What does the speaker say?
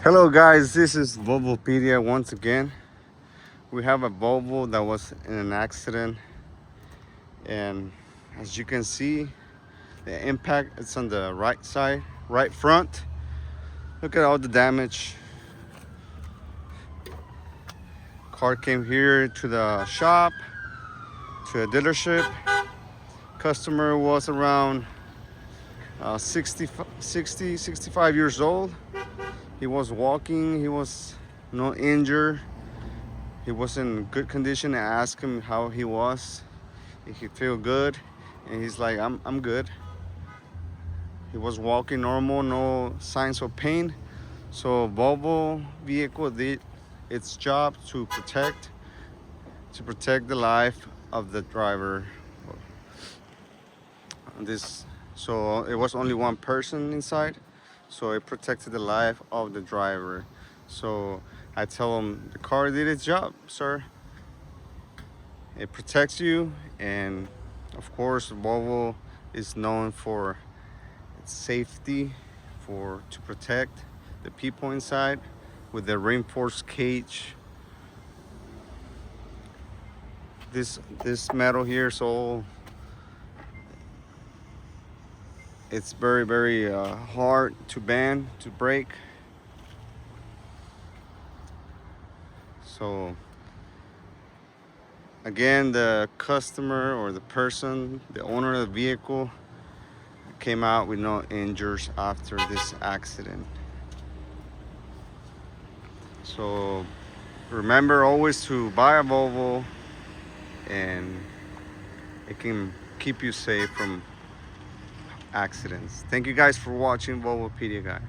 Hello guys, this is Volvopedia once again. We have a Volvo that was in an accident, and as you can see, the impact is on the right side, right front. Look at all the damage. Car came here to the shop, to a dealership. Customer was around 65 years old. He was walking, he was not injured. He was in good condition. I asked him how he was, if he feel good, and he's like, I'm good. He was walking normal, no signs of pain. So Volvo vehicle did its job to protect the life of the driver. This so it was only one person inside, so it protected the life of the driver. So I tell him the car did its job, sir. It protects you, and of course Volvo is known for its safety, for to protect the people inside with the reinforced cage. This metal here, so it's very hard to bend, to break. So again, the customer or the person, the owner of the vehicle, came out with no injuries after this accident. So remember always to buy a Volvo, and it can keep you safe from accidents. Thank you guys for watching Volvopedia, guys.